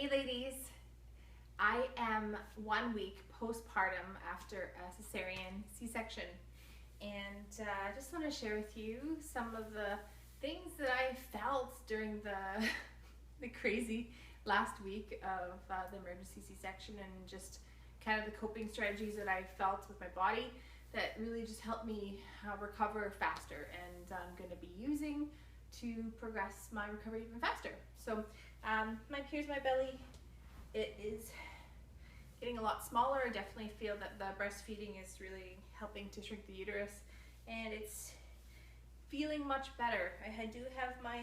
Hey ladies, I am 1 week postpartum after a cesarean C-section, and I just want to share with you some of the things that I felt during the crazy last week of the emergency C-section, and just kind of the coping strategies that I felt with my body that really just helped me recover faster, and I'm going to be using to progress my recovery even faster. So here's my belly. It is getting a lot smaller. I definitely feel that the breastfeeding is really helping to shrink the uterus, and it's feeling much better. I do have my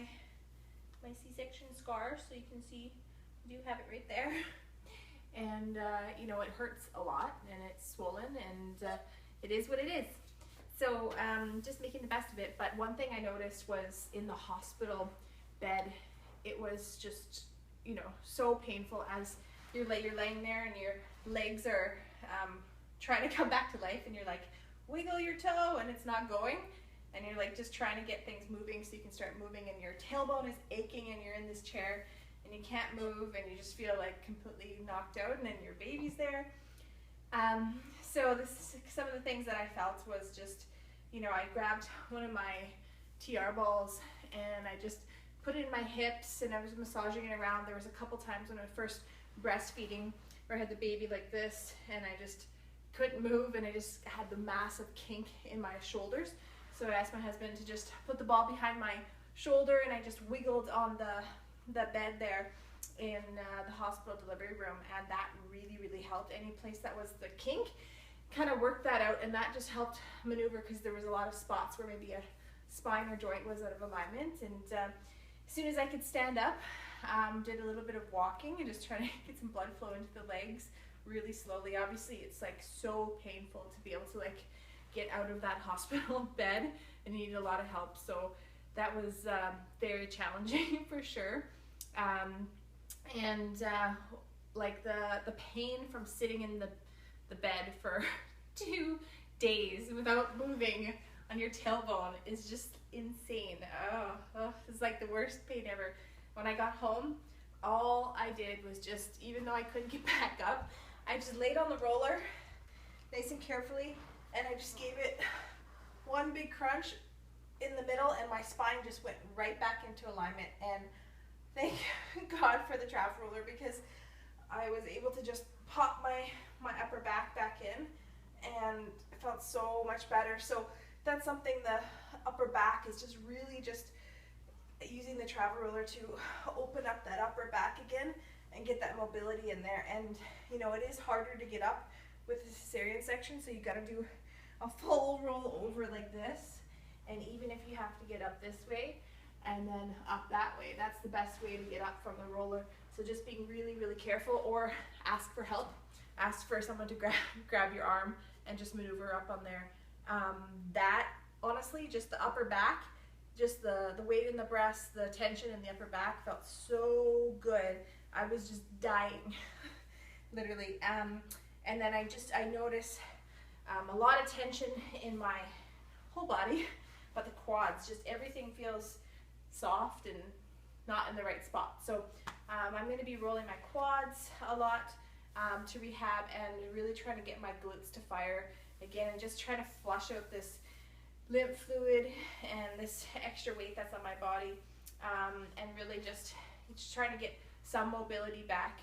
C-section scar, so you can see I do have it right there. And you know, it hurts a lot and it's swollen, and it is what it is. So just making the best of it. But one thing I noticed was in the hospital bed, it was just, you know, so painful as you're laying there and your legs are trying to come back to life, and you're like, wiggle your toe, and it's not going, and you're like just trying to get things moving so you can start moving, and your tailbone is aching and you're in this chair and you can't move and you just feel like completely knocked out, and then your baby's there. So this, some of the things that I felt was just, you know, I grabbed one of my TR balls and I just put it in my hips and I was massaging it around. There was a couple times when I was first breastfeeding where I had the baby like this and I just couldn't move, and I just had the massive kink in my shoulders. So I asked my husband to just put the ball behind my shoulder, and I just wiggled on the bed there in the hospital delivery room, and that really helped. Any place that was the kink, kind of worked that out, and that just helped maneuver, because there was a lot of spots where maybe a spine or joint was out of alignment. And as soon as I could stand up, did a little bit of walking and just trying to get some blood flow into the legs really slowly. Obviously it's like so painful to be able to like get out of that hospital bed, and you need a lot of help. So that was very challenging for sure. Like the pain from sitting in the bed for 2 days without moving on your tailbone is just insane. It's like the worst pain ever. When I got home, all I did was just, even though I couldn't get back up, I just laid on the roller nice and carefully, and I just gave it one big crunch in the middle, and my spine just went right back into alignment. And thank God for the travel roller, because I was able to just pop my upper back in, and it felt so much better. So that's something, the upper back is just really just using the travel roller to open up that upper back again and get that mobility in there. And you know, it is harder to get up with the cesarean section, so you got to do a full roll over like this. And even if you have to get up this way and then up that way, that's the best way to get up from the roller. So just being really careful, or ask for help, ask for someone to grab your arm and just maneuver up on there. That honestly, just the upper back, just the weight in the breast, the tension in the upper back felt so good. I was just dying literally. And then I noticed a lot of tension in my whole body, but the quads, just everything feels soft and not in the right spot. So I'm going to be rolling my quads a lot to rehab, and really trying to get my glutes to fire again, and just trying to flush out this lymph fluid and this extra weight that's on my body, and really just trying to get some mobility back,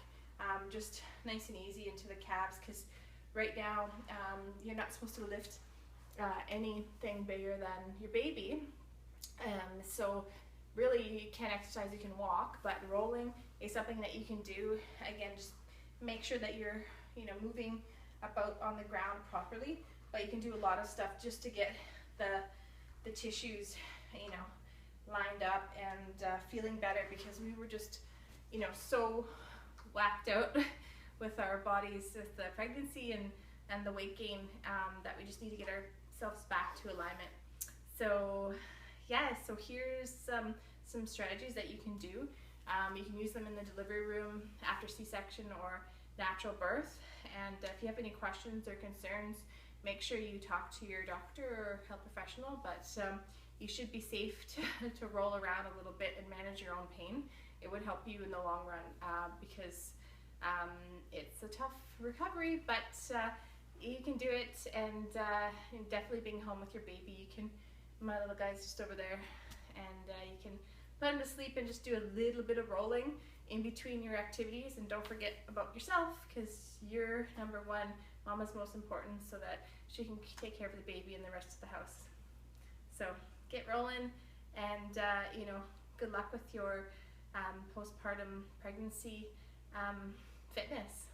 just nice and easy into the calves, because right now you're not supposed to lift anything bigger than your baby. So really you can't exercise, you can walk, but rolling is something that you can do. Again, just make sure that you're, you know, moving about on the ground properly, but you can do a lot of stuff just to get the tissues, you know, lined up and feeling better, because we were just, you know, so whacked out with our bodies with the pregnancy and the weight gain, that we just need to get ourselves back to alignment. So yeah, so here's some strategies that you can do. You can use them in the delivery room after C-section or natural birth. And if you have any questions or concerns, make sure you talk to your doctor or health professional. But you should be safe to roll around a little bit and manage your own pain. it would help you in the long run, because it's a tough recovery, but you can do it. And definitely being home with your baby, you can, my little guy's just over there, and you can put him to sleep and just do a little bit of rolling in between your activities. And don't forget about yourself, because you're number one. Mama's most important, so that she can take care of the baby and the rest of the house. So get rolling, and you know, good luck with your postpartum pregnancy fitness.